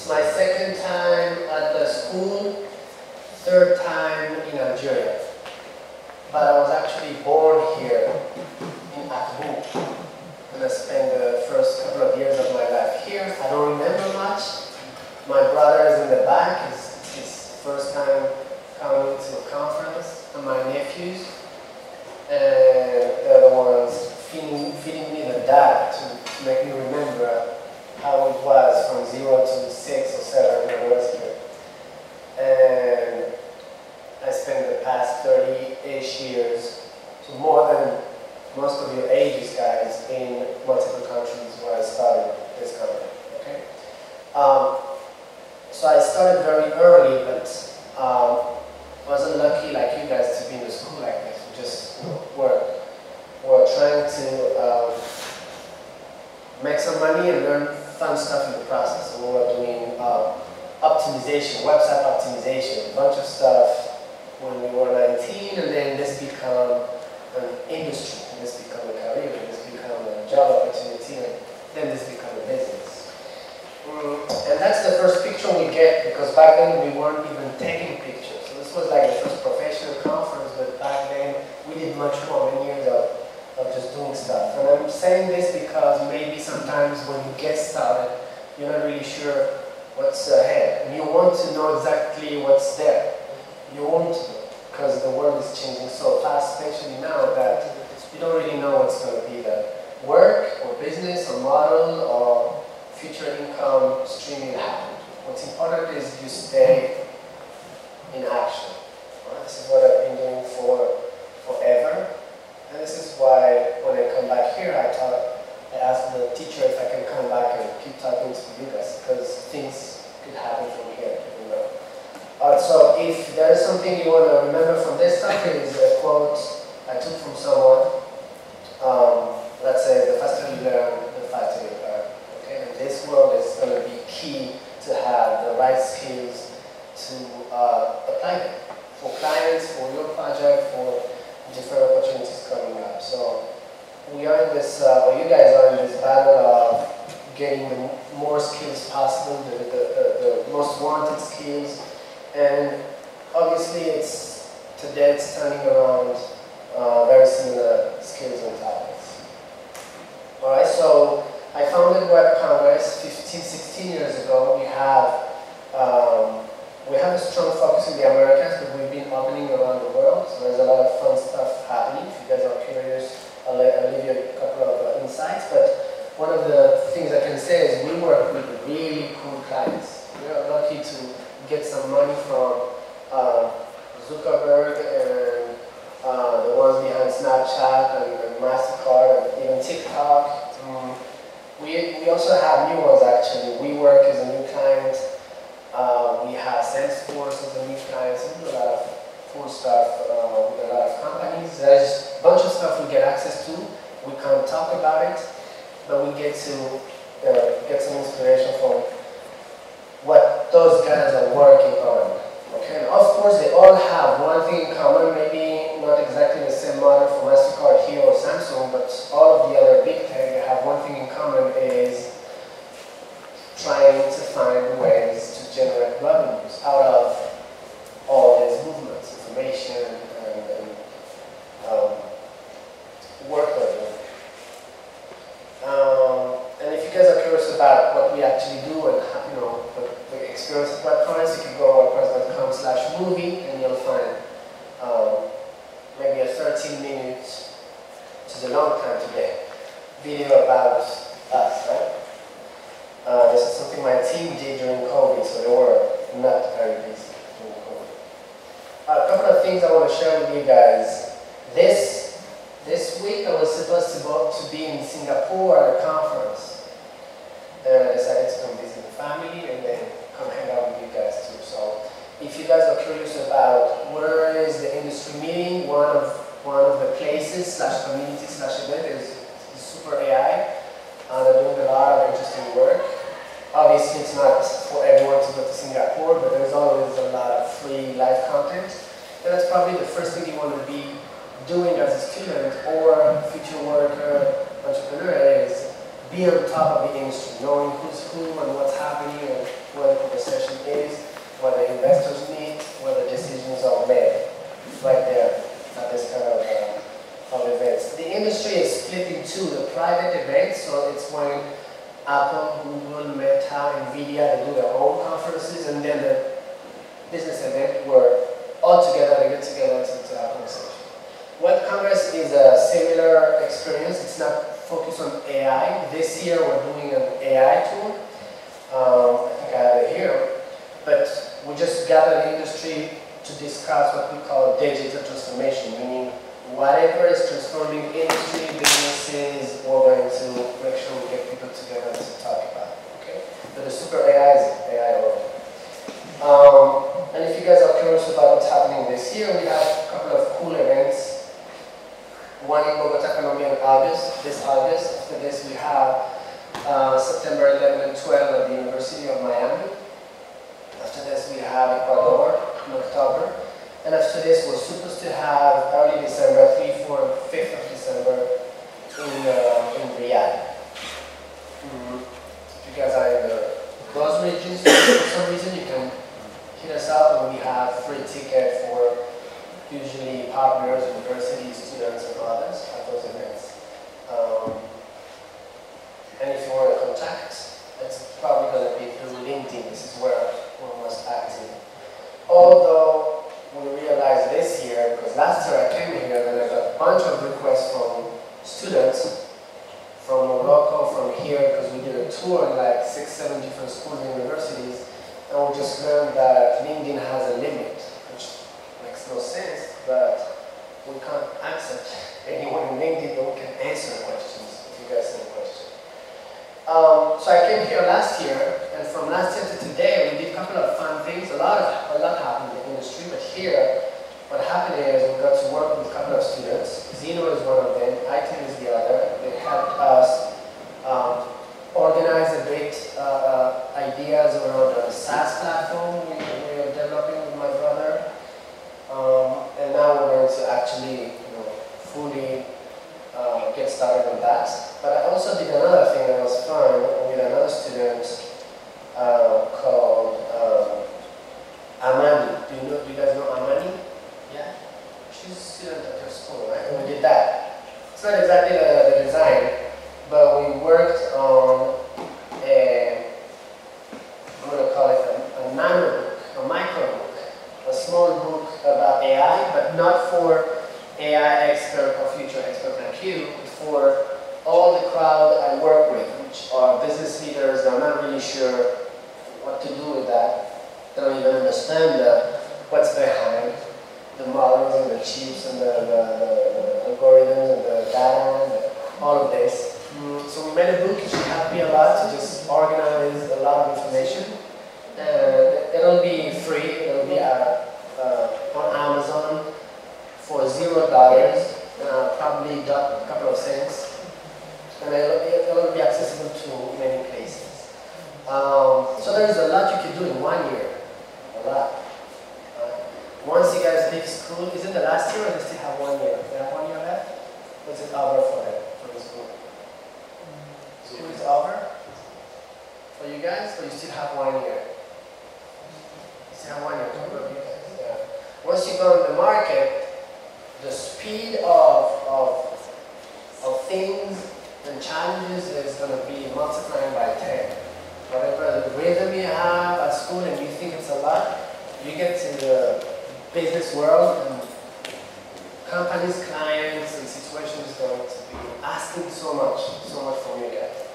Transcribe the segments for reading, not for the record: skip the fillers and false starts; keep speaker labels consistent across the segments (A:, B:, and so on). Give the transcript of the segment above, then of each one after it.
A: It's my second time at the school, third time in Algeria. But I was actually born here in Akbou. And I spent the first couple of years of my life here. I don't remember much. My brother is in the back. It's his first time coming to a conference. And my nephews. And they're the ones feeding me the data to make me remember how it was from 0 to 6 or 7 when I was here. And I spent the past 30-ish years, so more than most of your ages, guys, in multiple countries where I started this company. Okay. So I started very early, but wasn't lucky like you guys to be in a school like this. We just work. We're trying to make some money and learn fun stuff in the process. So we were doing optimization, website optimization, a bunch of stuff when we were 19, and then this became an industry, and this became a career, and this became a job opportunity, and then this became a business. And that's the first picture we get, because back then we weren't even taking pictures. So this was like the first professional conference, but back then we did much more, many years of just doing stuff. And I'm saying this because maybe sometimes when you get started, you're not really sure what's ahead. And you want to know exactly what's there. You want to, because the world is changing so fast, especially now, that you don't really know what's going to be the work or business or model or future income stream you have. What's important is you stay in action. Well, this is what I've been doing forever. And this is why when I come back here, I asked the teacher if I can come back and keep talking to you guys, because things could happen from here, you know. So if there is something you want to remember from this talk, it is a quote I took from someone. Let's say, the faster you learn, the faster you learn. Okay? And this world is going to be key to have the right skills to apply them for clients, for your project, for different opportunities coming up. So we are in this, or you guys are in this battle of getting the more skills possible, the most wanted skills, and obviously today it's turning around very similar skills and topics. Alright, so I founded WebCongress 15, 16 years ago. We have a strong focus in the Americas, but we've been opening around the world, so there's a lot of fun stuff happening. If you guys are curious, I'll leave you a couple of insights, but one of the things I can say is we work with really cool clients. We are lucky to get some money from Zuckerberg and the ones behind Snapchat and MasterCard and even TikTok. We also have new ones actually. WeWork is a new client. We have Salesforce as a new client. So we do a lot of cool stuff with a lot of companies. There's a bunch of stuff we get access to. We can't talk about it, but we get to get some inspiration from what those guys are working on. Okay, and of course they all have one thing in common, maybe not exactly the same model for MasterCard here or Samsung, but all of the other big tech, they have one thing in common, is trying to find ways to generate revenues out of all these movements, information and work learning. And if you guys are curious about what we actually do and the experience at WebCongress, you can go to webcongress.com/movie and you'll find maybe a 13-minute, which is a long time today, video about us, right? This is something my team did during COVID, so they were not very busy during COVID. A couple of things I want to share with you guys. This week I was supposed to be in Singapore at a conference, and I decided to come visit the family and then come hang out with you guys too. So if you guys are curious about where is the industry meeting, one of the places / community / event is Super AI. They're doing a lot of interesting work. Obviously it's not for everyone to go to Singapore, but there's always a lot of free live content. And that's probably the first thing you want to be doing as a student or future worker, entrepreneur, is be on top of the industry, knowing who's who and what's happening and where the conversation is, what the investors need, where the decisions are made, right there at this kind of events. The industry is split in two, the private events, so it's when Apple, Google, Meta, Nvidia, they do their own conferences, and then the business event where all together they get together to have a conversation. WebCongress is a similar experience. It's not focused on AI. This year we're doing an AI tool. I think I have it here. But we just gather the industry to discuss what we call digital transformation, meaning whatever is transforming industry, businesses, we're going to make sure we get people together to talk about it, okay? But the super AI is AI world. And if you guys are curious about what's happening this year, we have a couple of cool events. One in Bogota, Colombia in August, this August. After this we have September 11 and 12 at the University of Miami. After this we have Ecuador in October. And after this we're supposed to have early December, 3, 4, and 5th of December in Riyadh. If you guys are in those regions, for some reason you can hit us up and we have free ticket for usually partners, universities, students, and others at those events. And if you want to contact, it's probably going to be through LinkedIn. This is where we're most active. Although we realized this year, because last year I came here and I got a bunch of requests from students from Morocco, from here, because we did a tour in like 6, 7 different schools and universities, and we just learned that LinkedIn has a limit, which makes no sense, but we can't accept anyone in LinkedIn, but we can answer questions if you guys have a question. So I came here last year, and from last year to today, we did a couple of fun things. A lot happened in the industry, but here, what happened is we got to work with a couple of students. Zeno is one of them, ITEM is the other. They helped us organize a bit ideas around a SaaS platform we are developing with my brother. And now we're going to actually, fully get started on that. But I also did another thing that was fun with another student called Amani. Do you guys know Amani? Yeah? She's a student at your school, right? And we did that. It's not exactly the design, but we worked on I'm going to call it a nano book, a micro book, a small book about AI, but not for AI expert or future expert like you, but for all the crowd I work with, which are business leaders that are not really sure what to do with that. They don't even understand what's behind the models and the chips and the algorithms and the data and all of this. So we made a book. It should help me a lot to just organize a lot of information. And it'll be free. It'll be on Amazon for $0, probably a couple of cents. And it'll be accessible to many places. So there's a lot you can do in 1 year. A lot. Once you guys leave school, is it the last year or do you still have 1 year? Do you have 1 year left? What's it over for them, for the school? School is over for you guys, or you still have 1 year? You still have 1 year, yeah. Once you go on the market, the speed of things and challenges is going to be multiplying by 10. Whatever the rhythm you have at school and you think it's a lot, you get to the business world and companies, clients, and situations is going to be asking so much from you guys.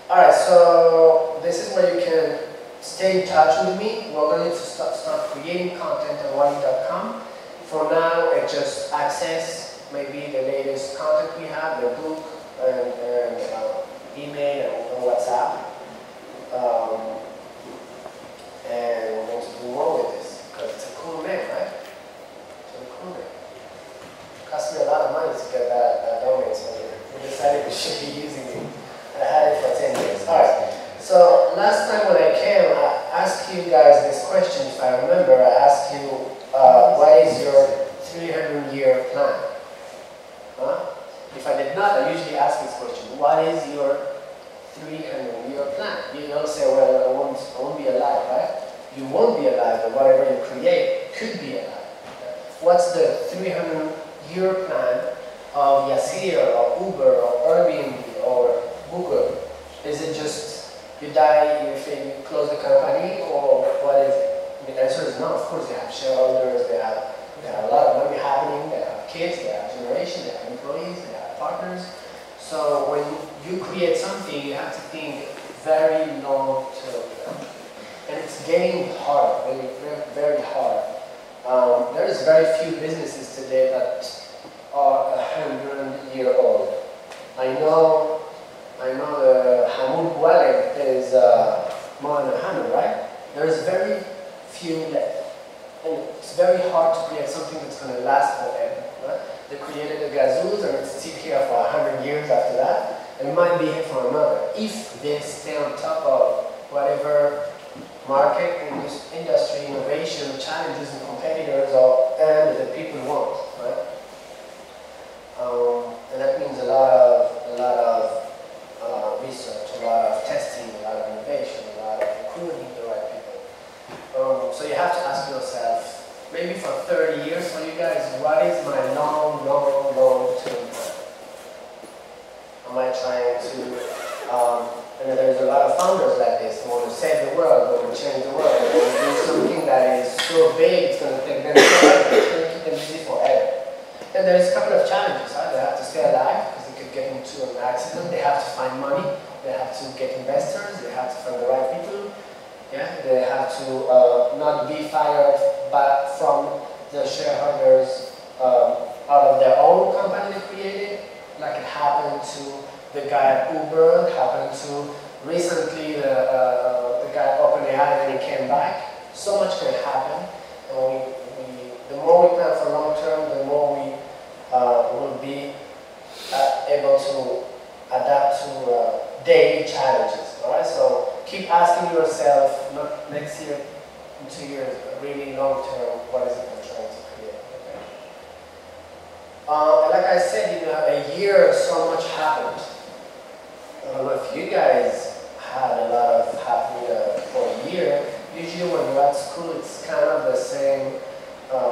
A: Alright, so this is where you can stay in touch with me. We're going to start creating content on OUALI.com. For now, it's just access maybe the latest content we have, the book, and email and WhatsApp. And we're going to do more with this because it's a cool name, right? It's a cool name. It cost me a lot of money to get that domain, so we decided we should be using it. And I had it for 10 years. Alright, so last time when I came, I asked you guys this question, if I remember. I asked you, what is your 300-year plan? Huh? If I did not, I usually ask this question. What is your won't be alive, but whatever you create could be alive. What's the 300-year plan of Yasir or Uber or Airbnb or Google? Is it just you die if you close the company, or what is it? The answer is no. Of course, they have shareholders, they have a lot of money happening, they have kids, they have generation, they have employees, they have partners. So when you create something, you have to think very long term. And it's getting hard, very, very, very hard. There is very few businesses today that are 100-year-old. I know the Hamoud Wallet is more than 100, right? There is very few left. And it's very hard to create something that's going to last forever. Right? They created a gazooz and it's still here for 100 years after that. And it might be here for another. If they stay on top of whatever market, industry, innovation, challenges and competitors and the people want, right? And that means a lot of research, a lot of testing, a lot of innovation, a lot of recruiting the right people. So you have to ask yourself, maybe for 30 years for you guys, what is my long term plan? Am I trying to, and there's a lot of founders like this who want to save the world, who want to change the world, who want to do something that is so big, it's going to take them forever, it's going to keep them busy forever. And there's a couple of challenges, right? They have to stay alive because they could get into an accident, they have to find money, they have to get investors, they have to find the right people, yeah? They have to not be fired back from the shareholders out of their own company they created, like it happened to the guy at Uber, it happened to recently the guy at OpenAI when he came back. So much can happen. And the more we plan for long term, the more we will be able to adapt to daily challenges. All right? So keep asking yourself, not next year, in 2 years, but really long term, what is it I'm trying to create? Okay? Like I said, a year, so much happened. I don't know if you guys had a lot of happening for a year. Usually when you're at school, it's kind of the same,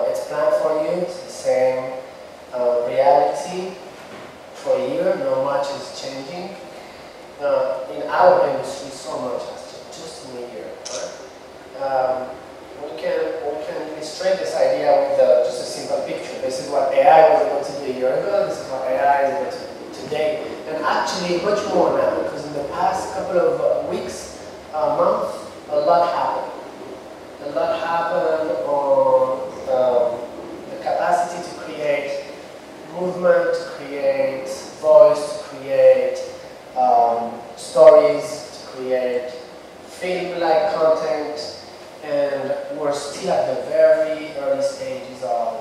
A: it's planned for you, it's the same reality for a year, not much is changing. In our industry, so much has changed, just in a year. Right? We can illustrate this idea with just a simple picture. This is what AI was able to do a year ago, this is what AI is able to do today. And actually much more now, because in the past couple of weeks, months, a lot happened. A lot happened on the capacity to create movement, to create voice, to create stories, to create film-like content, and we're still at the very early stages of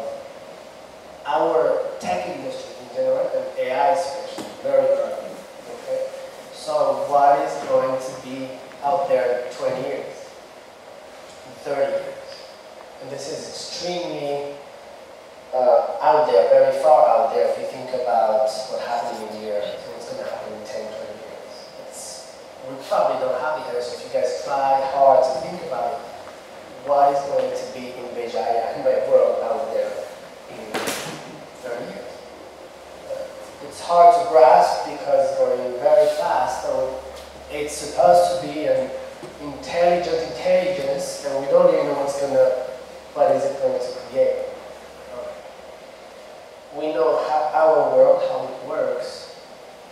A: our tech industry in general, and AI especially, very early. Okay? So what is going to be out there in 20 years, in 30 years? And this is extremely out there, very far out there if you think about what happened in a year, so what's going to happen in 10, 20 years. We probably don't have the answer. If you guys try hard to think about it, what is going to be in Bejaia, in my world out there in 30 years? It's hard to grasp because it's going very fast. So it's supposed to be an intelligent intelligence, and we don't even know what is it going to create. We know our world, how it works,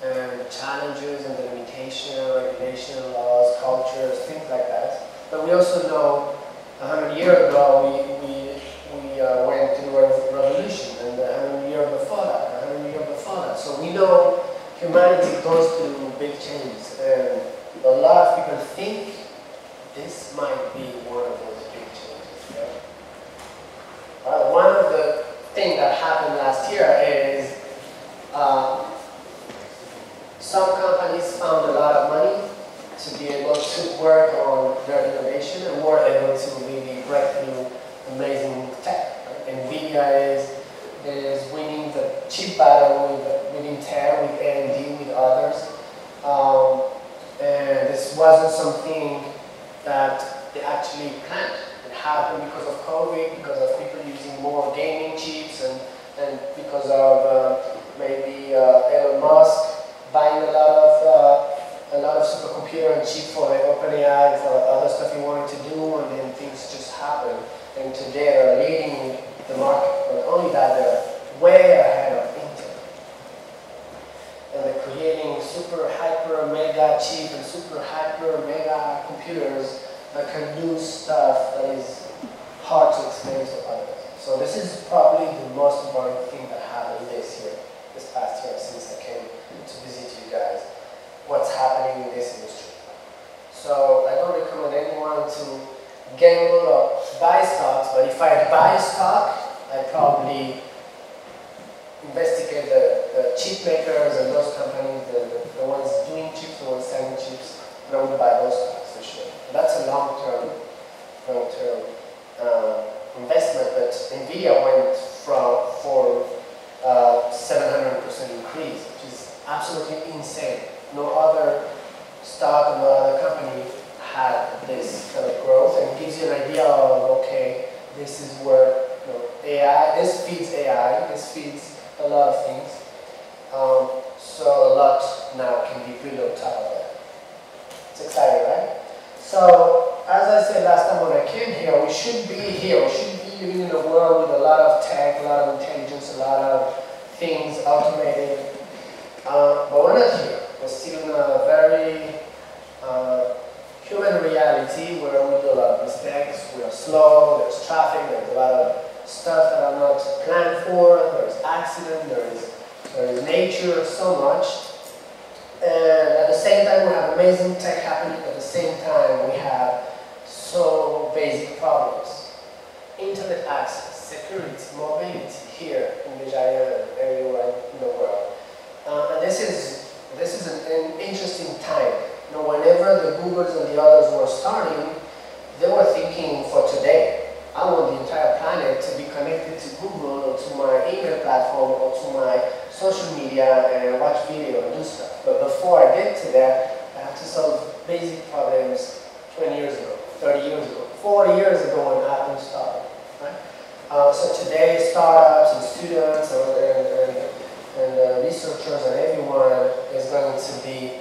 A: and the challenges and the limitation, regulation, laws, cultures, things like that. But we also know 100 years ago we went through a revolution, and 100 years before that, 100 years before that. So we know humanity goes through big changes, and a lot of people think this might be one of those big changes. Yeah? One of the things that happened last year is some companies found a lot of money to be able to work on their innovation, and were able to really break through amazing tech. Right? NVIDIA is winning the chip battle with Intel, with AMD, with others. And this wasn't something that they actually planned. It happened because of COVID, because of people using more gaming chips, and because of maybe Elon Musk buying a lot of supercomputer and chip for the OpenAI for other stuff he wanted to do, and then things just happen. And today they're leading the market. Not only that, they're way ahead of Intel. And they're creating super hyper mega chip and super hyper mega computers that can do stuff that is hard to explain to others. So this is probably the most important thing that happened this past year, since I came to visit you guys. What's happening in this industry. So I don't recommend anyone to gamble or buy stocks, but if I buy stock, I probably investigate the chip makers and those companies, the ones doing chips, the ones selling chips, and I would buy those stocks for sure. That's a long-term investment, but NVIDIA went for 700% increase, which is absolutely insane. No other stock, no other company had this kind of growth, and gives you an idea of, okay, this is where AI, this feeds AI, this feeds a lot of things. So a lot now can be built on top of that. It's exciting, right? So, as I said last time when I came here, we should be living in a world with a lot of tech, a lot of intelligence, a lot of things automated. But we're not here. We're still in a very human reality where we do a lot of mistakes, we are slow, there's traffic, there's a lot of stuff that are not planned for, there's accident, there is nature, so much. And at the same time we have amazing tech happening, at the same time we have so basic problems. Internet access, security, mobility here in the giant everywhere in the world. And this is an interesting time. Whenever the Googles and the others were starting, they were thinking for today. I want the entire planet to be connected to Google or to my email platform or to my social media and watch video and do stuff. But before I get to that, I have to solve basic problems 20 years ago, 30 years ago, 40 years ago when Apple started. Right? So today, startups and students and researchers and everyone is going to be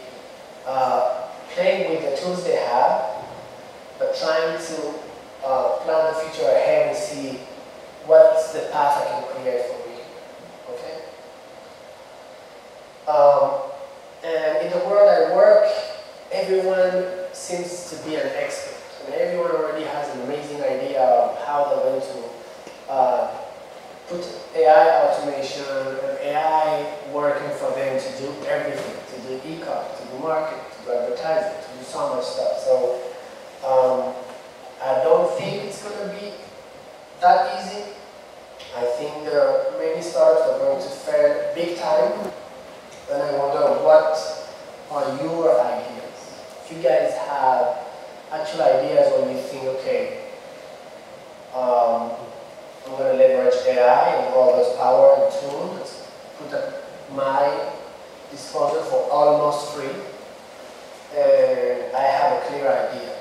A: playing with the tools they have, but trying to plan the future ahead and see what's the path I can create for me. Okay? And in the world I work, everyone seems to be an expert, and everyone already has an amazing idea of how they're going to put AI automation and AI working for them to do everything, to do e-commerce, to do marketing, to do advertising, to do so much stuff. So I don't think it's going to be that easy. I think many startups are going to fail big time, and I wonder what are your ideas. If you guys have actual ideas when you think, okay, I'm going to leverage AI and all those power and tools, put at my disposal for almost free, and I have a clear idea.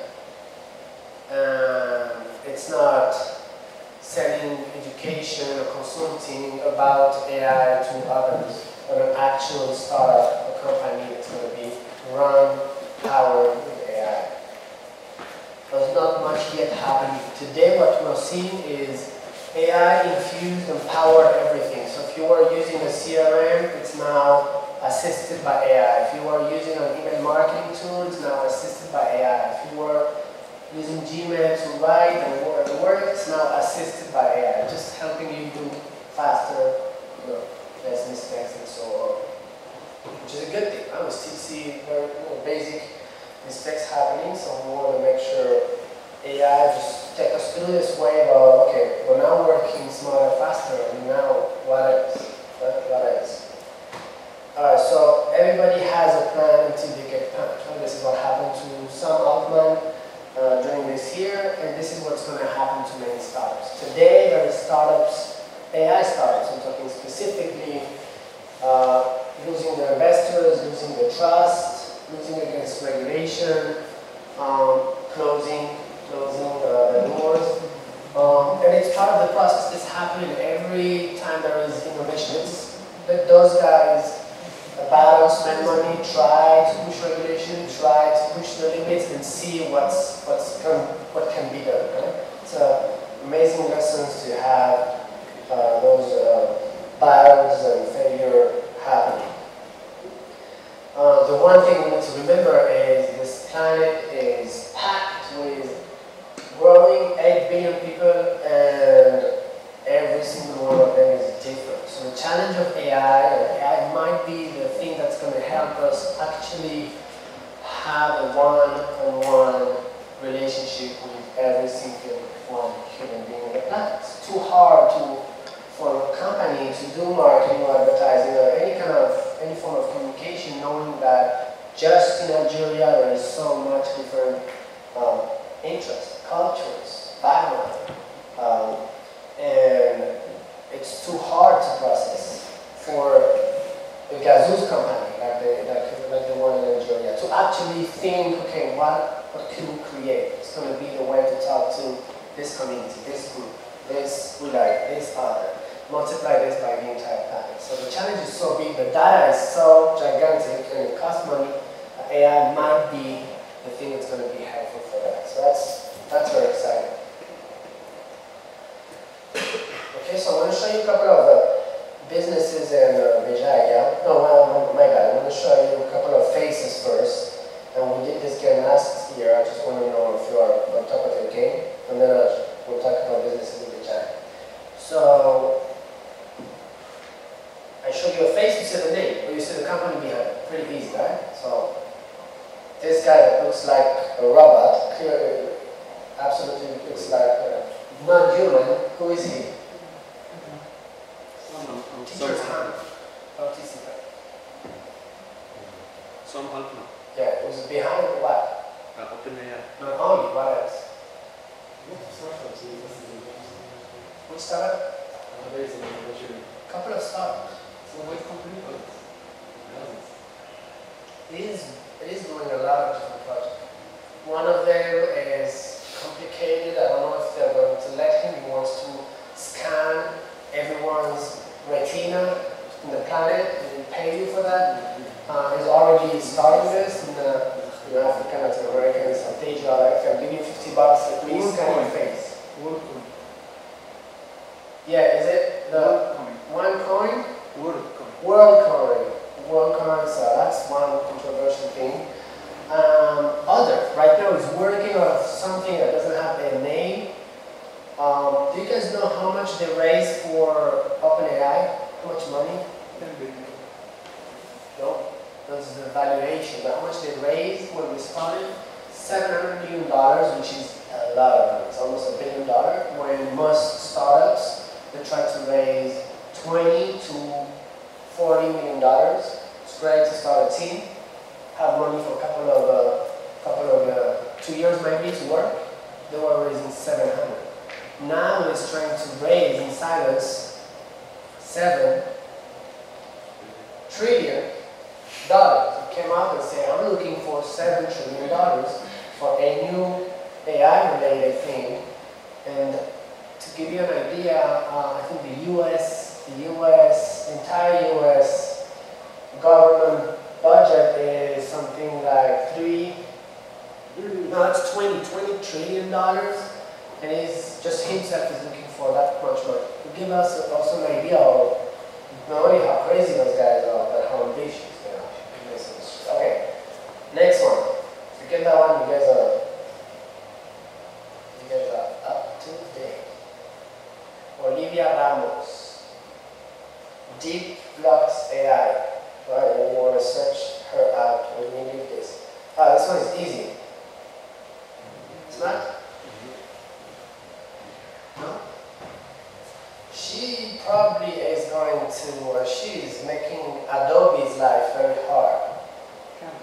A: And it's not selling education or consulting about AI to others, but an actual startup, a company that's going to be run, powered with AI. There's not much yet happening. Today what we're seeing is AI infused and powered everything. So if you were using a CRM, it's now assisted by AI. If you were using an email marketing tool, it's now assisted by AI. If you were using Gmail to write and work, it's now assisted by AI, just helping you do faster, less mistakes and so on. Which is a good thing. We still see very basic mistakes happening, so we want to make sure AI just take us through this wave of, okay, we're now working smarter, faster, and now what else? What else? Alright, so everybody has a plan until they get punched. Right? This is what happened to Sam Altman during this year, and this is what's going to happen to many startups. Today, there are startups, AI startups, I'm talking specifically losing their investors, losing their trust, losing against regulation, closing the doors. part of the process is happening every time there is innovation. It's that those guys battle, spend money, try to push regulation, try to push the limits, and see what can be done. Right? It's amazing lessons to have those battles and failure happening. The one thing we need to remember is this planet is packed with growing 8 billion people, and every single one of them is different. So the challenge of AI, and AI might be the thing that's going to help us actually have a one-on-one relationship with every single one human being on the planet. It's too hard for a company to do marketing or advertising or any form of communication, knowing that just in Algeria there is so much different interests, cultures, background, and it's too hard to process for a gazoos company like the one in Algeria to actually think, okay, what can we create? It's going to be the way to talk to this community, this group, this we like, this other. Multiply this by the entire planet. So the challenge is so big, the data is so gigantic, and it costs money. AI might be the thing that's going to be helpful for that. So that's very exciting. Okay, so I'm going to show you a couple of businesses in Bejaia. No, my bad. I'm going to show you a couple of faces first. And we did this game last year. I just want to know if you are on top of your game. And then we'll talk about businesses in Bejaia. So I show you a face, you see the name, but you see the company behind. Pretty easy, right? So this guy that looks like a robot, clearly, absolutely looks like non-human. Who is he? Teacher's hand. Participant.
B: Some help now.
A: Yeah, it was behind what?
B: OpenAI.
A: Not only, what else? Which startup? Couple of startups. It is doing a lot of different projects. One of them is complicated. I don't know if they're going to let him. He wants to scan everyone's retina in the planet and pay you for that. He's already starting this in African, Latin American, South Asia. If I'm giving you $50 at least, scan your face. Yeah, is it the OneCoin? WorldCoin. So that's one controversial thing. Right now is working on something that doesn't have a name. Do you guys know how much they raised for OpenAI? How much money?
B: 10 billion.
A: No, that's the valuation. But how much they raised when we started? $700 million, which is a lot of money. It's almost $1 billion. When most startups, they try to raise $20 to $40 million. It's great to start a team, have money for a couple of 2 years maybe to work. They were raising 700. Now it's trying to raise in silence $7 trillion. It came out and said, I'm looking for $7 trillion for a new AI-related thing. And to give you an idea, I think the entire US government budget is something like $20 trillion, and he's just himself is looking for that much money. To give us also an idea of not only how crazy those guys are, but how ambitious they are. Okay, next one. Forget that one. You guys are up to date. Olivia Ramos, Deep Flux AI. Right, and you want to search her out when you need this. This one is easy. It's not? No? She probably is going to, she's making Adobe's life very hard.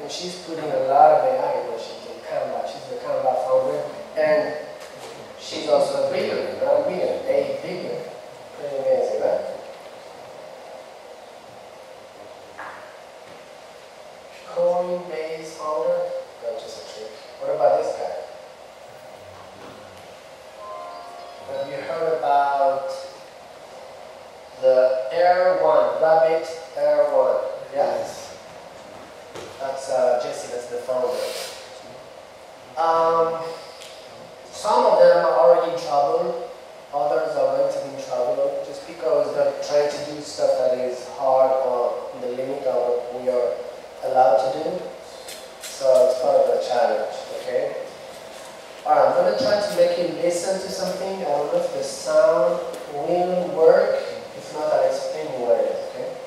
A: And she's putting a lot of AI in what she's doing. Canva. She's the Canva founder. And she's also a billionaire, not a billion, $8 billion. Pretty amazing, right? Coinbase founder, not just a trick. What about this guy? Have you heard about R1, Rabbit R1. Yes. That's Jesse, that's the founder. Some of them are already in trouble, others are going to be in trouble just because they're trying to do stuff that is hard or in the limit of what we are allowed to do. So it's part of the challenge, okay? Alright, I'm going to try to make you listen to something. I don't know if the sound will work. If not, I'll explain you what it is, okay?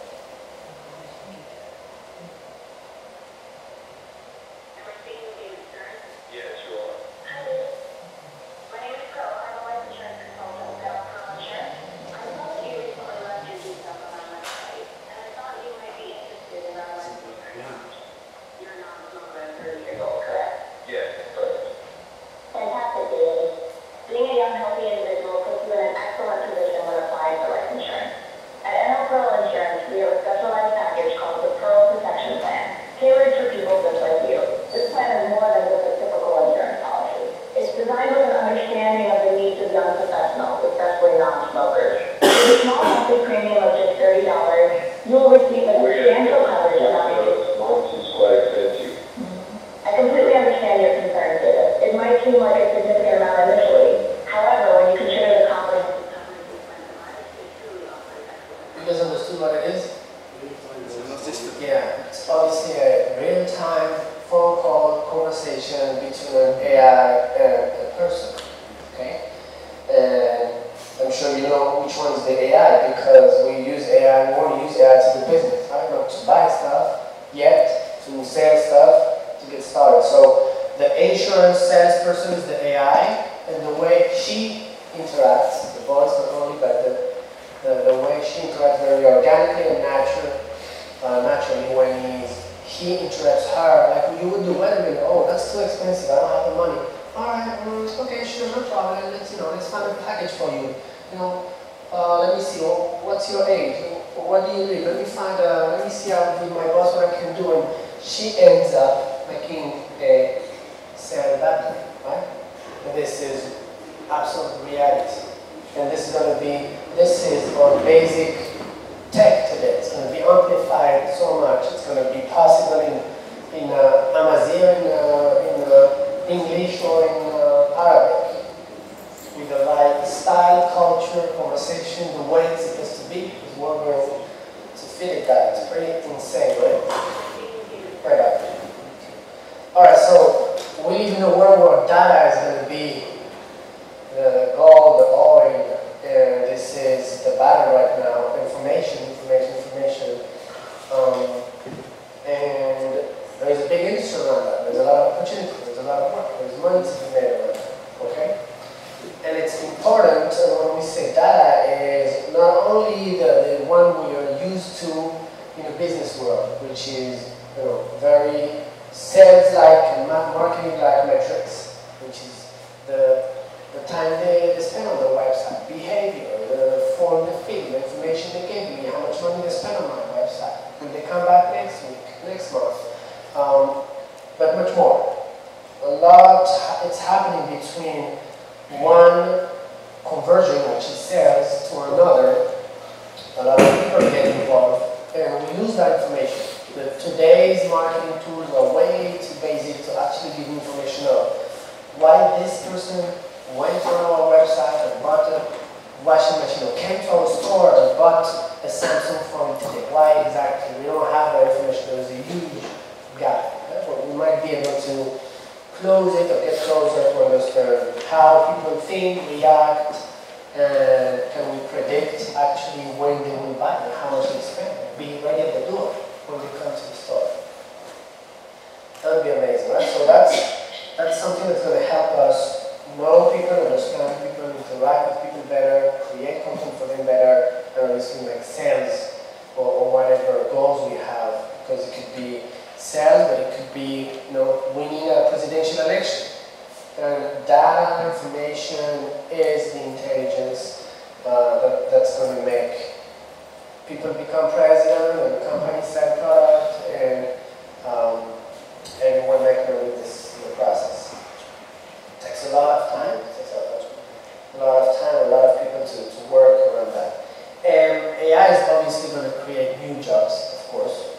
A: AI is obviously going to create new jobs, of course.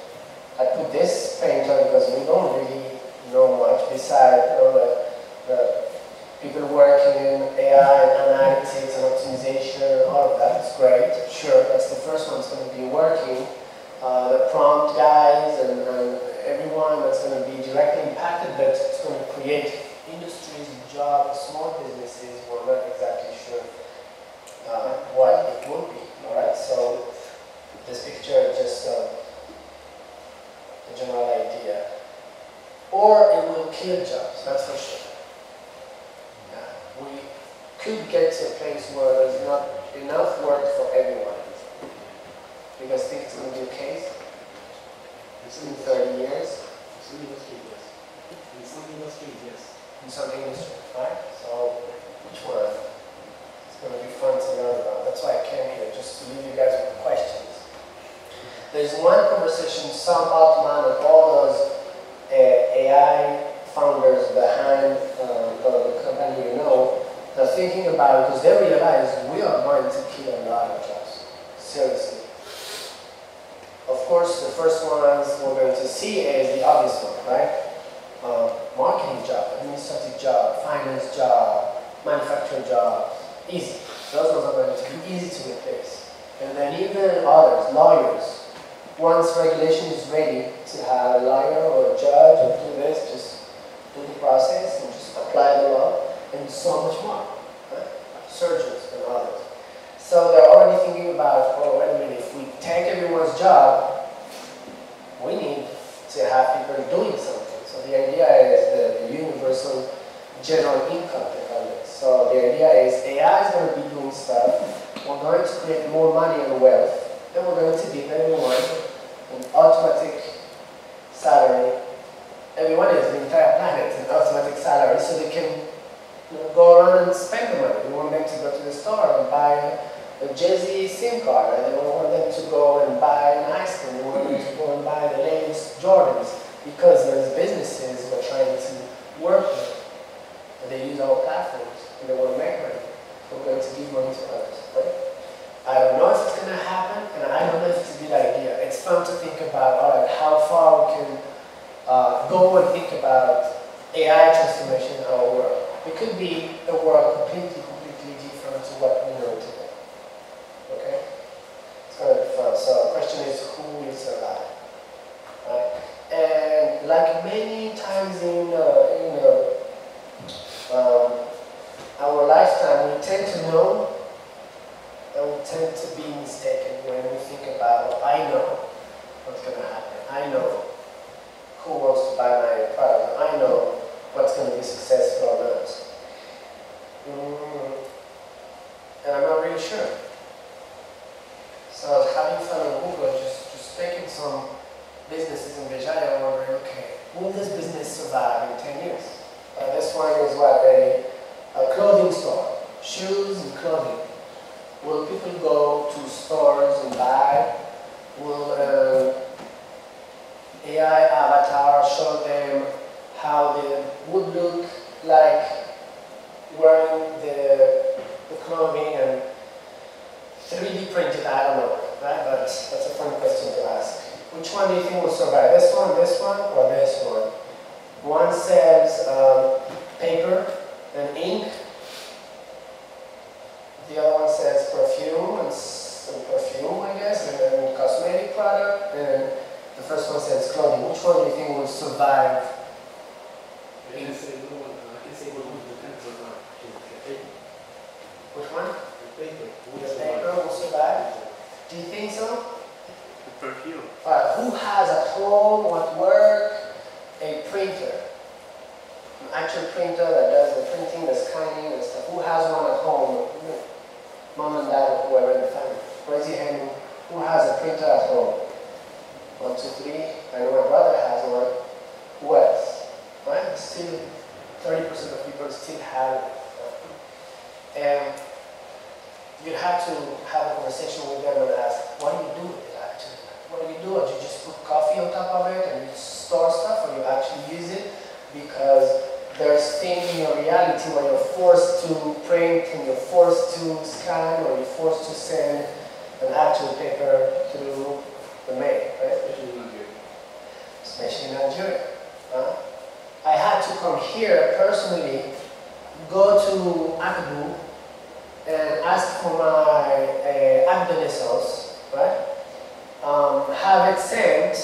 A: I put this painter because we don't really know much besides the people working in AI and analytics and optimization, all of that is great. Sure, that's the first one that's going to be working. The prompt guys and everyone that's going to be directly impacted, but it's going to create industries, jobs, small businesses. We're not exactly sure what it will be. All right, so this picture is just a general idea. Or it will kill jobs, that's for sure. We could get to a place where there's not enough work for everyone. You guys think it's going to be the case? In 30 years?
C: In some industries, yes. In some industries, yes.
A: In some industries, right? So, which one? It's going to be fun to learn about. That's why I came here, just to leave you guys with questions. There's one conversation, Sam Altman and all those AI founders behind the company you know, they're thinking about it because they realize we are going to kill a lot of jobs. Seriously. Of course, the first ones we're going to see is the obvious one, right? Marketing job, administrative job, finance job, manufacturing job, easy. Those ones are going to be easy to replace. And then even others, lawyers. Once regulation is ready to have a lawyer or a judge or do this, just do the process and just apply the law, and so much more. Right? Surgeons and others. So they're already thinking about, oh, wait a minute, if we take everyone's job, we need to have people doing something. So the idea is the universal general income, they call it. So the idea is AI is going to be doing stuff, we're going to create more money and wealth, then we're going to give everyone an automatic salary. Everyone is the entire planet an automatic salary, so they can go around and spend the money. We want them to go to the store and buy a Jay-Z SIM card, and they want them to go and buy an ice cream. They want them to go and buy the latest Jordans, because there's businesses we're trying to work with, and they use our platforms, and they want to make money. We're going to give money to others, right? I don't know if it's going to happen, and I don't know if it's a good idea. It's fun to think about, all right, how far we can go and think about AI transformation in our world. It could be a world completely different to what we know today. Okay? It's going to be fun. So the question is, who will survive? Right? And like many times in our lifetime, we tend to know and we tend to be mistaken when we think about, I know what's going to happen. I know who wants to buy my product. I know what's going to be successful or not. And I'm not really sure. So I was having fun on Google, just taking some businesses in Beijing and wondering, okay, will this business survive in 10 years? This one is what, a clothing store, shoes and clothing. Will people go to stores and buy? Will AI avatar show them how they would look like wearing the clothing and 3D printed? I don't know, right? But that's a fun question to ask. Which one do you think will survive? This one, or this one? One sells paper and ink. The other one says perfume and perfume, I guess, and then cosmetic product. And the first one says clothing. Which one do you think will survive?
C: I can say one depends on the paper.
A: Which one?
C: The paper.
A: The paper will survive. Do you think so?
B: The perfume.
A: Who has at home or at work a printer? An actual printer that does the printing, the scanning and stuff. Who has one at home? Mom and dad or whoever in the family. Raise your hand. Who has a printer at home? 1, 2, 3. I know my brother has one. Who else? Right? Still, 30% of people still have it. And you have to have a conversation with them and ask, what do you do with it actually? What do you do? Do you just put coffee on top of it and you store stuff, or you actually use it? Because there's things in your reality where you're forced to print and you're forced to scan or you're forced to send an actual paper through the mail, right?
C: Especially in Nigeria.
A: Especially in Nigeria. I had to come here personally, go to Akabu and ask for my acte de naissance, right? Have it sent,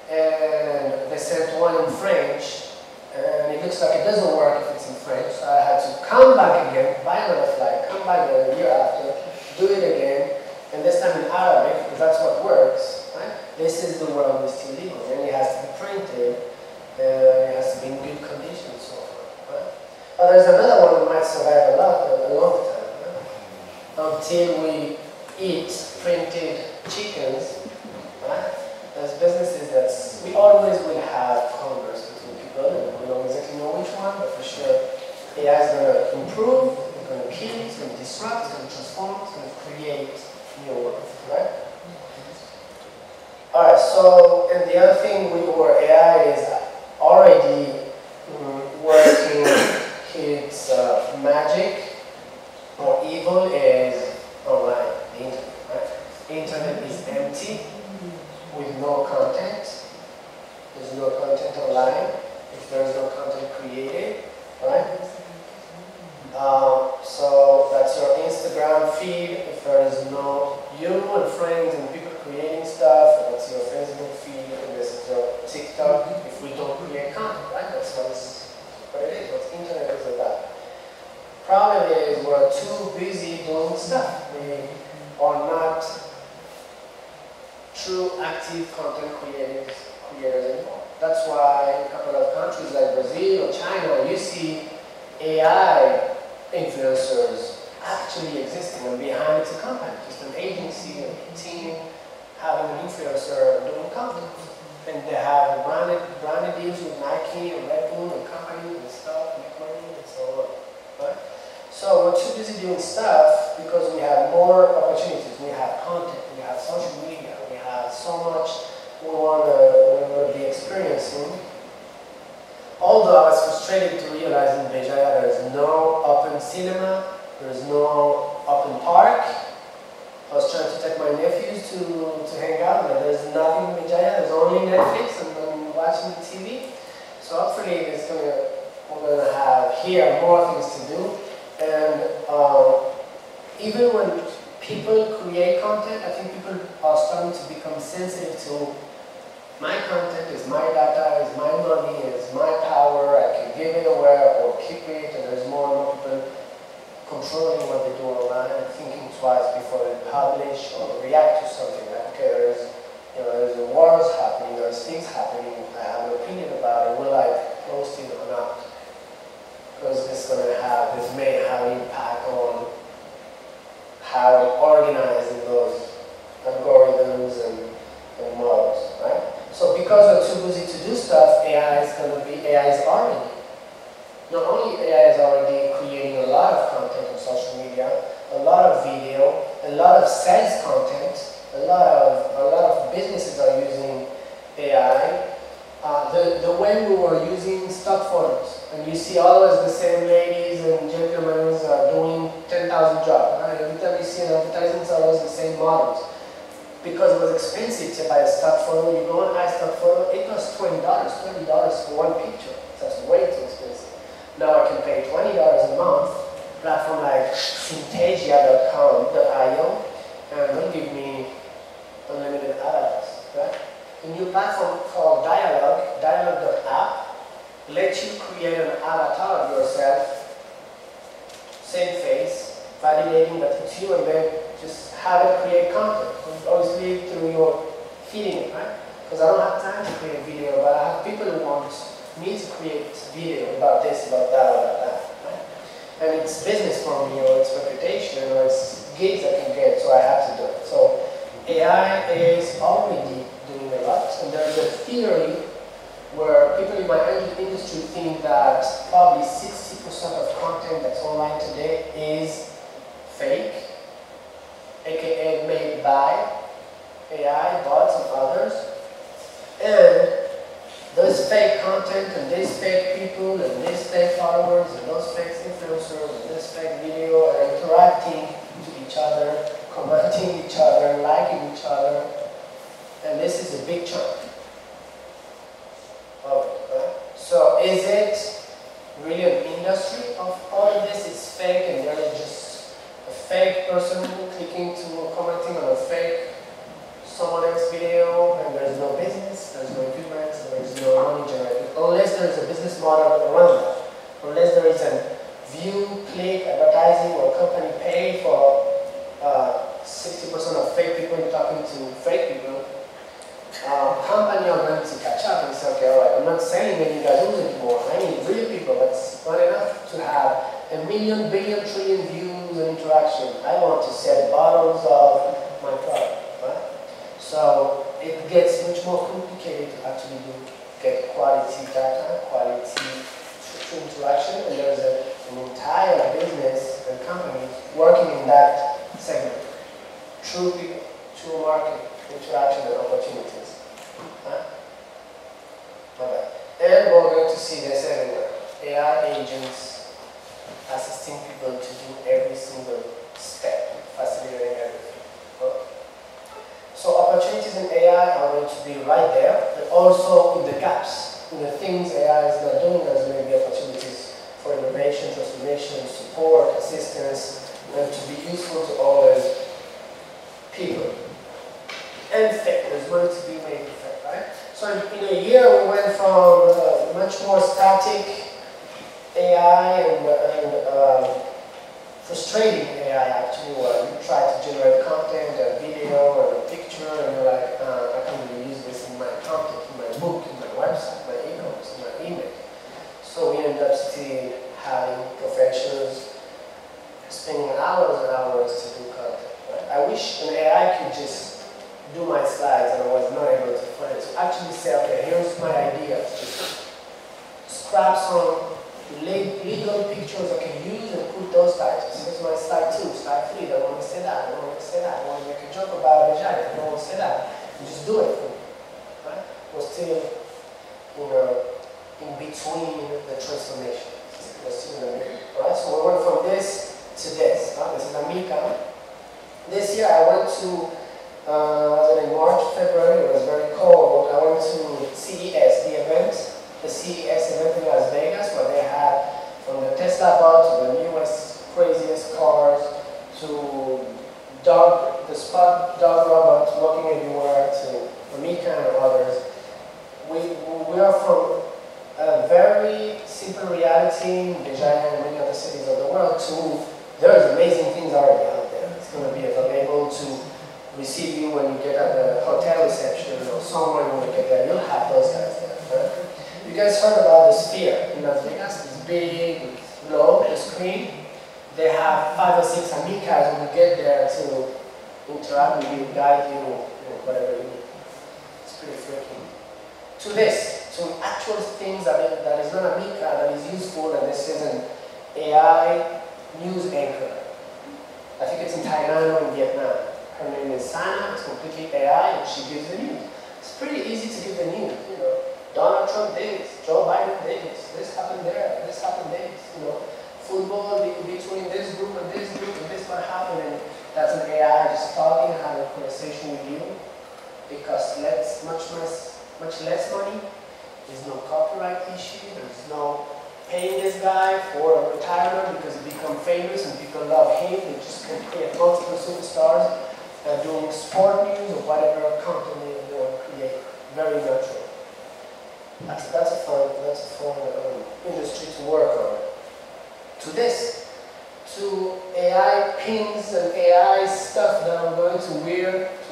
A: and they sent one in French, and it looks like it doesn't work if it's in French, so I had to come back again, buy another flight, come back a year after, do it again, and this time in Arabic, because that's what works, right? This is the world we still live in, and it has to be printed, it has to be in good condition and so forth, right? But there's another one that might survive a long time, right? Until we eat printed chickens, right? There's businesses that we always will have commerce between people, and we don't exactly know which one, but for sure AI is going to improve, it's going to kill, it's going to disrupt, it's going to transform, it's going to create new world, right? Alright, so, and the other thing where AI is already working its magic or evil is online, the internet, right? The internet is empty with no content. There's no content online if there's no content created, right? So that's your Instagram feed if there is no you and friends and people creating stuff. That's your Facebook feed, and this is your TikTok if we don't create content, right? That's what it is, what the internet is about. Problem is we're too busy doing stuff. We are not true active content creators anymore. That's why in a couple of countries like Brazil or China, you see AI influencers actually existing, and behind it's a company, just an agency, a team having an influencer doing content. And they have branded deals with Nike and Red Bull and companies and stuff, make money and so on. Right? So we're too busy doing stuff because we have more opportunities. We have content, we have social media, we have so much we want to be experiencing. Although I was frustrated to realize in Bejaia there is no open cinema, there is no open park. I was trying to take my nephews to hang out, but there's nothing in Bejaia. There's only Netflix and then watching the TV. So hopefully we're going to have here more things to do. And even when people create content, I think people are starting to become sensitive to my content is my data, is my money, is my power, I can give it away or keep it, and there's more and more people controlling what they do online and thinking twice before they publish or react to something. Like, okay, there's wars happening, there's things happening, I have an opinion about it, will I post it or not? Because this may have an impact on how I'm organizing those algorithms and models, right? So because we're too busy to do stuff, AI is already, not only AI is already creating a lot of content on social media, a lot of video, a lot of sales content, a lot of businesses are using AI. The way we were using stock photos, and you see always the same ladies and gentlemen are doing 10,000 jobs. Right? Every time you see an advertisement, it's always the same models. Because it was expensive to buy a stock photo, you go and buy a stock photo, it costs $20 for one picture. That's way too expensive. Now I can pay $20 a month, platform like Synthesia.io, and they'll give me unlimited ads, right? A new platform called Dialog.app lets you create an avatar of yourself, same face, validating that it's you, and then just have it create content. Obviously through your feeding it, right? Because I don't have time to create a video, but I have people who want me to create video about this, about that, right? And it's business for me, or it's reputation, or it's gigs I can get, so I have to do it. So AI is already doing a lot, and there's a theory where people in my industry think that probably 60% of content that's online today is fake, aka made by AI, bots, and others. And those fake content, and these fake people, and these fake followers, and those fake influencers, and this fake video are interacting to each other, commenting each other, liking each other, and this is a big chunk of it. Right? So is it really an industry of all of this? Is fake, and there is just a fake person clicking to commenting on a fake someone else's video, and there's no business, there's no humans, there's no money generated, unless there's a business model around that, unless there is a view, click, advertising, or company pay for 60% of fake people talking to fake people. Company are going to catch up and say, okay, all right, I'm not saying that you guys use it more. I need real people. That's not enough to have a million, billion, trillion views and interaction. I want to sell bottles of my product, right? So it gets much more complicated to actually get quality data, quality interaction, and there's an entire business and company working in that segment. True people, true market, interaction and opportunities. Huh? Okay. And we're going to see this everywhere. AI agents assisting people to do every single step, facilitating everything. Okay. So opportunities in AI are going to be right there, but also in the gaps, in the things AI is not doing, there's going to be opportunities for innovation, transformation, support, assistance, and to be useful to all those people. And fit, there's going to be maybe fit, right? So in a year we went from much more static AI and frustrating AI actually, where you try to generate content, a video or a picture, and you're like, I can really use this in my content, in my book, in my website, my e-commerce, in my email. So we end up still having professionals spending hours and hours to do content. Right? I wish an AI could just do my slides and I was not able to find it. So actually say, okay, here's my idea. Just scrap some legal pictures I can use and put those titles. Here's my slide 2, slide 3, I don't want to say that, I don't want to say that, I want to make a joke about a vagina, I don't want to say that. You just do it for me. Right? We're still, in between the transformation. We're still in the middle. Right? So we went from this to this. Right? This is Amica. This year I went to was it in March, February, it was very cold. I went to CES, the event, the CES event in Las Vegas, where they had from the Tesla bot to the newest, craziest cars to the Spot dog robots walking everywhere to Amica and others. We are from a very simple reality in Beijing and many other cities of the world to there's amazing things already out there. It's going to be available to receive you when you get at the hotel reception or somewhere you want to get there. You'll have those guys there. Right? You guys heard about the Sphere in Las Vegas? This big globe, the screen. They have 5 or 6 amicas when you get there to interact with you, guide you, whatever you need. It's pretty freaky. To this, to actual things that is not amica, that is useful, and this is an AI news anchor. I think it's in Thailand or in Vietnam. Her name is Sana, it's completely AI, and she gives the news. It's pretty easy to give the news, Donald Trump did this, Joe Biden did this happened there, this happened there, Football between this group and this might happen, and that's an AI just talking and having a conversation with you. It costs much less money, there's no copyright issue, there's no paying this guy for a retirement because he become famous and people love him. They just can create multiple superstars doing sport news or whatever content they want to create. Very natural. That's a fun industry to work on. To this, to AI pins and AI stuff that I'm going to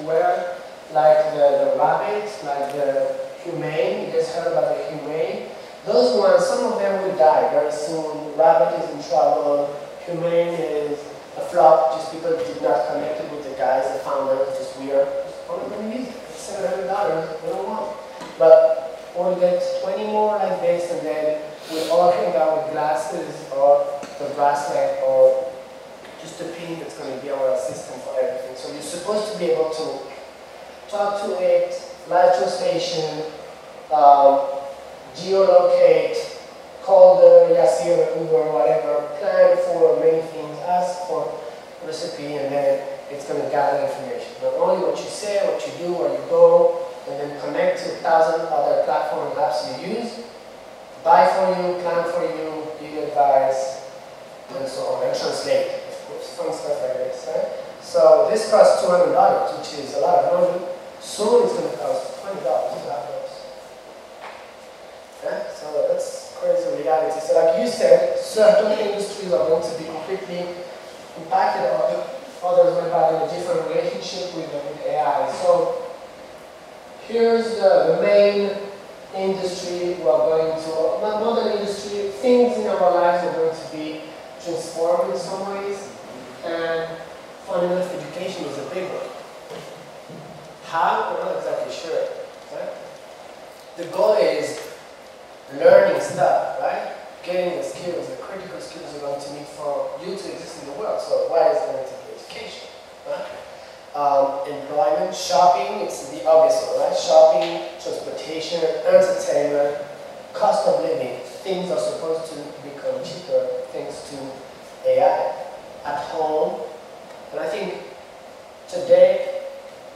A: wear, like the rabbit, like the humane. You guys heard about the humane? Those ones, some of them will die very soon. Rabbit is in trouble. Humane is a flop. Just people did not connect it with the guys, the founders. It's just weird. I'm not going to use it. It's $700. We don't want it. But we'll get 20 more like this, and then we'll all hang out with glasses or the bracelet or just a pin that's going to be our assistant for everything. So you're supposed to be able to talk to it, fly to a station, geolocate, call the Yasir, Uber, whatever, plan for many things, ask for recipe, and then it's going to gather information. Not only what you say, what you do, where you go, and then connect to 1,000 other platform apps you use, buy for you, plan for you, give you advice, and so on, and translate, of course, fun stuff like this, right? So this costs $200, which is a lot of money. Soon it's going to cost $20 to have those. Yeah? So that's crazy reality. So like you said, certain industries are going to be completely impacted, or others might have a different relationship with AI. So here's the main industry we are going to, not an industry, things in our lives are going to be transformed in some ways, and fun enough, education is a big one. How? We're not exactly sure. Right? The goal is learning stuff, right? Getting the skills, the critical skills you're going to need for you to exist in the world. So why is going to be education? Right? Employment, shopping, it's the obvious one, right? Shopping, transportation, entertainment, cost of living. Things are supposed to become cheaper thanks to AI. At home, and I think today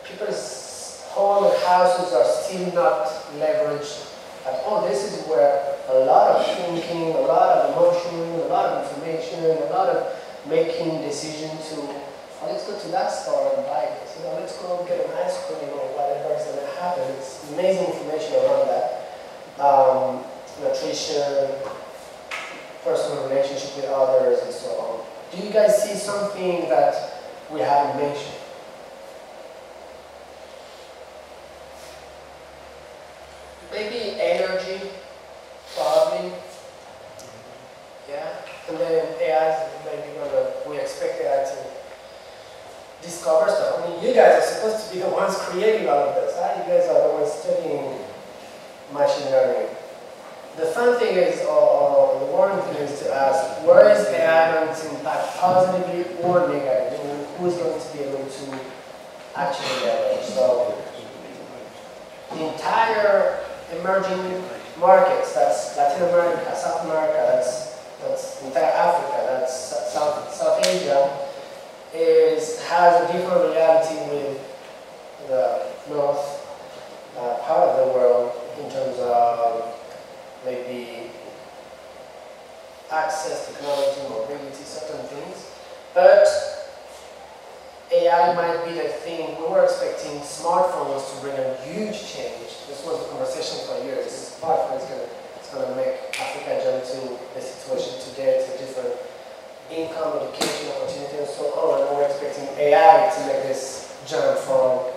A: people's home and houses are still not leveraged at all. This is where a lot of thinking, a lot of emotion, a lot of information, a lot of making decisions to, oh, let's go to that store and buy this, you know, let's go get an ice cream or whatever is going to happen. It's amazing information around that. Nutrition, personal relationship with others, and so on. Do you guys see something that we haven't mentioned? Maybe energy, probably. Yeah. And then AI is maybe we expect AI to discover stuff. I mean, you guys are supposed to be the ones creating all of this, right? You guys are the ones studying machine learning. The fun thing is, or the worrying thing is to ask, where is AI going to impact positively or negatively? And who's going to be able to actually leverage? So the entire emerging markets, that's Latin America, South America, that's entire Africa, that's South Asia, has a different reality with the north part of the world in terms of maybe access, technology, mobility, certain things. But AI might be the thing. We were expecting smartphones to bring a huge change. This was the conversation for years. Smartphone is going to make Africa jump to the situation today. It's a different income, education, opportunity, and so on. And we're expecting AI to make this jump from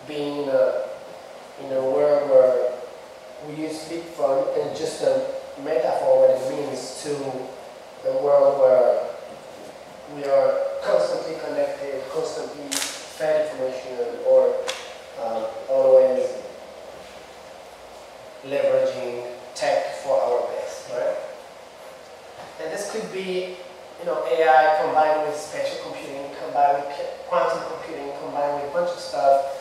A: being in a world where we use flip phone and just a metaphor what it means to a world where we are constantly connected, constantly fed information, or always leveraging tech for our best, right? And this could be, you know, AI combined with spatial computing, combined with quantum computing, combined with a bunch of stuff.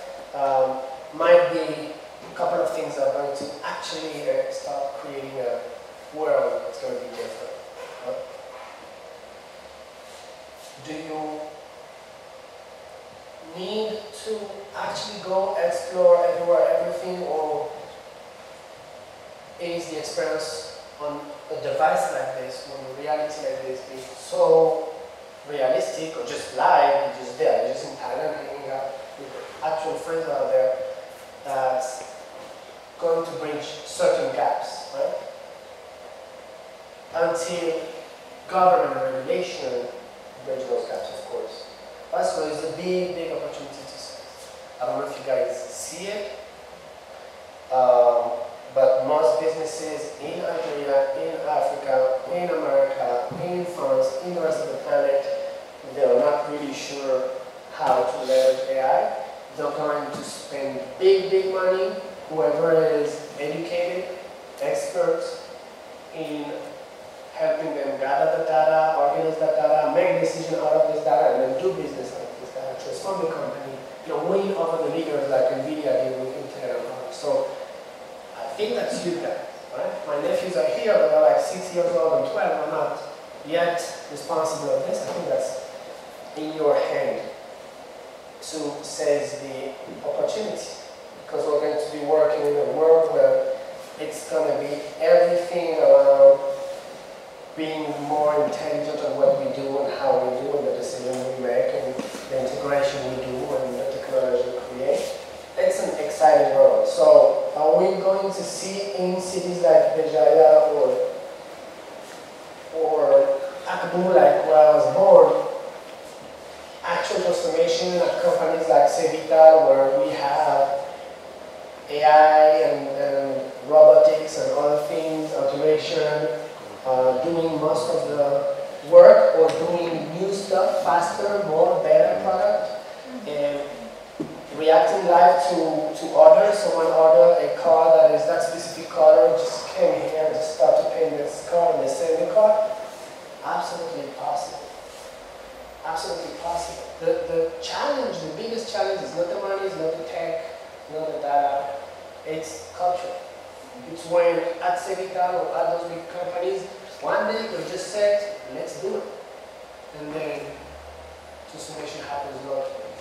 A: Might be a couple of things that are going to actually start creating a world that's going to be different. Right? Do you need to actually go explore everywhere, everything, or is the experience on a device like this, on a reality like this, being so realistic, or just live, you're just there, you're just in Thailand, hanging out with actual friends out there, that's going to bridge certain gaps, right? Until government and regulation bridge those gaps, of course. So it's a big, big opportunity to see. I don't know if you guys see it, but most businesses in Nigeria, in Africa, in America, in France, in the rest of the planet, they are not really sure how to leverage AI. They're going to spend big, big money, whoever is educated, experts in helping them gather the data, organize the data, make decisions out of this data, and then do business out of this data, transform the company, you know, win over the leaders like NVIDIA did with Intel and others. So I think that's you guys, right? My nephews are here, but they're like 6 years old and 12. I'm not yet responsible of this. I think that's in your hand to seize the opportunity. Because we're going to be working in a world where it's going to be everything around being more intelligent on what we do and how we do and the decision we make and the integration we do and the technology we create. It's an exciting world. So are we going to see in cities like Béjaïa or Akbou, like where I was born, actual transformation at companies like Cevital, where we have AI and robotics and other things, automation, doing most of the work or doing new stuff faster, more, better product, and reacting live to orders. Someone ordered a car that is that specific color, just came here and just started painting this car and they send the car. Absolutely possible. Absolutely possible. The challenge, the biggest challenge is not the money, it's not the tech, not the data, it's culture. It's when at Cevital or at those big companies, one day they just said, let's do it. And then transformation happens locally.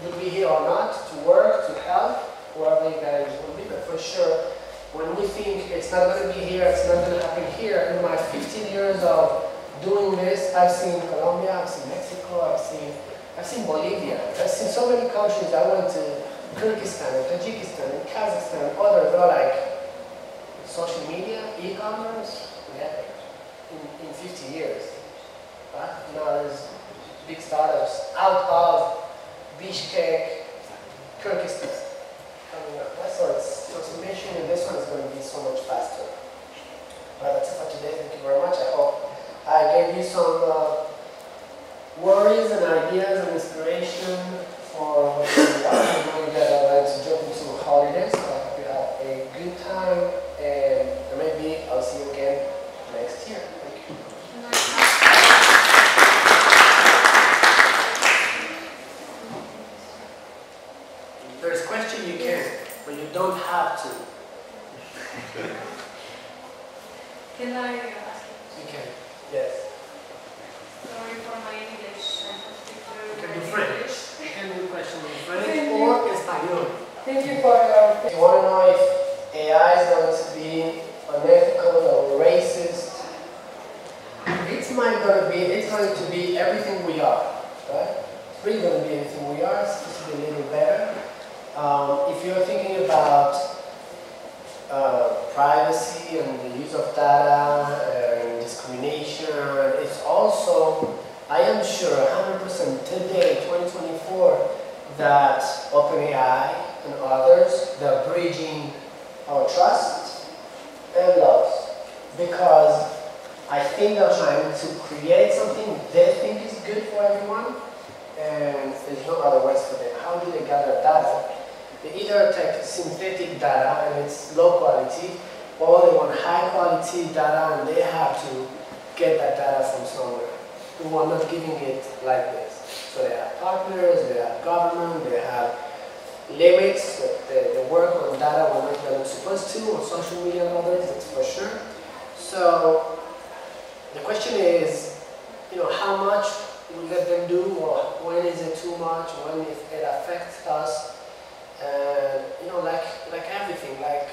A: You'll be here or not to work, to help, whoever you guys will be, but for sure, when we think it's not going to be here, it's not going to happen here, in my 15 years of doing this, I've seen Colombia, I've seen Mexico, I've seen Bolivia, I've seen so many countries. I went to Kyrgyzstan, Tajikistan, Kazakhstan, others are like social media, e-commerce, yeah, in 50 years. But now there's big startups out of Bishkek, Kyrgyzstan coming up. So it's transformation, and this one is going to be so much faster. That's it for today. Thank you very much. I hope I gave you some worries and ideas and inspiration for what you're watching. I know you guys are going to jump into holidays, so I hope you have a good time, and maybe I'll see you again next year. Thank you. If there's a question, you can, but you don't have to.
D: Can I ask you?
A: You can, yes.
D: Sorry for my English. I don't speak
A: You can
D: very
A: do
D: well
A: French.
D: English.
A: You can do questions in French
D: Thank
A: or
D: you.
A: Espanol.
D: Thank you for your...
A: You want to know if AI is going to be unethical or racist? It's going to be everything we are, right? It's really going to be everything we are. It's supposed to be a little better. If you're thinking about privacy and the use of data and discrimination, it's also, I am sure 100% today, 2024, that OpenAI and others, they're bridging our trust and loves, because I think they're trying to create something they think is good for everyone, and there's no other words for them. How do they gather data? They either take synthetic data and it's low quality, or they want high quality data and they have to get that data from somewhere. We are not giving it like this. So they have partners, they have government, they have limits, they work on data we're not supposed to, on social media and others, that's for sure. So the question is, how much we let them do, or when is it too much, when if it affects us. And like everything, like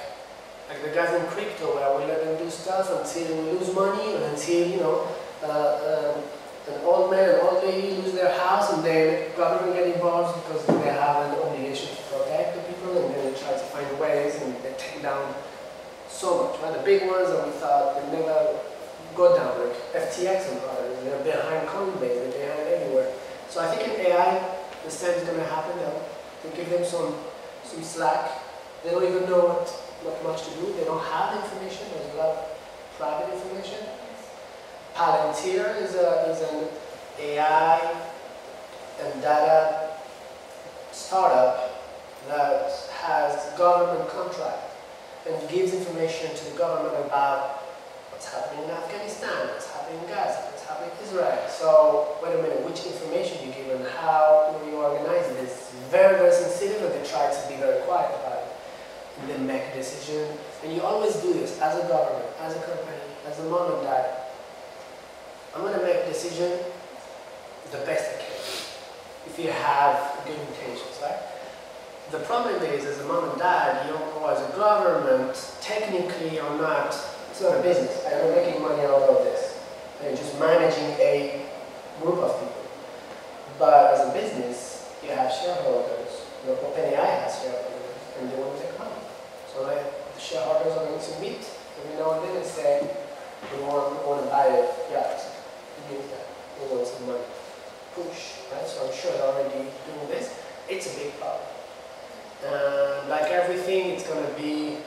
A: the guys in crypto, where we let them do stuff until we lose money, and until an old man and old lady lose their house, and then government get involved because they have an obligation to protect the people, and then they try to find ways and they take down so much. Right? The big ones that we thought would never go down, like FTX and others, they're behind Coinbase, they're behind everywhere. So I think in AI, the same is going to happen. They'll give them some slack. They don't even know what much to do. They don't have the information. There's a lot of private information. Palantir is an AI and data startup that has government contract and gives information to the government about what's happening in Afghanistan, what's happening in Gaza, what's happening in Israel. So wait a minute, which information you give and how do you organize it? It's very, very sensitive, and they try to be very quiet about it. And then make a decision. And you always do this as a government, as a company, as a mom and dad. I'm going to make a decision. the best they can. If you have good intentions, right? The problem is, as a mom and dad, you don't know as a government, technically or not, it's not a business. I'm not making money out of this. You're just managing a group of people. But as a business, you have shareholders. You know, OpenAI has shareholders, and they want to take money. So the shareholders are going to meet every now and then and say, we want to buy a yacht. It means that we want some money. Push, right? So I'm sure they're already doing this. It's a big problem. Like everything, it's going to be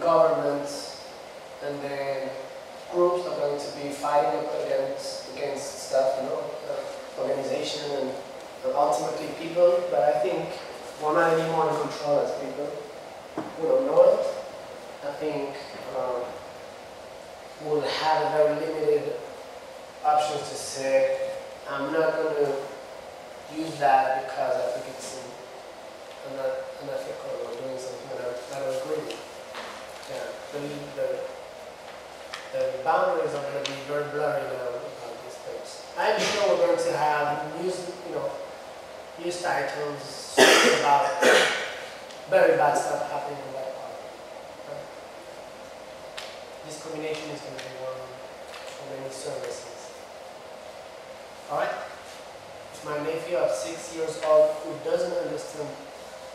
A: governments and then groups are going to be fighting up against stuff, you know, organization and ultimately people. But I think we're not anymore in control as people. We don't know it. I think we'll have very limited options to say, I'm not going to use that because I think it's unethical or doing something that I don't agree with. Yeah, the boundaries are going to be very blurry now about these things. I'm sure we're going to have news titles about very bad stuff happening in that part. Discrimination is going to be one of many services. All right. My nephew of 6 years old who doesn't understand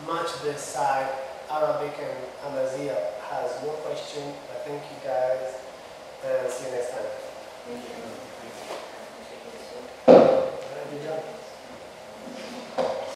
A: much this side, Arabic and Amazigh, has no question. I thank you guys and see you next time.
D: Thank you.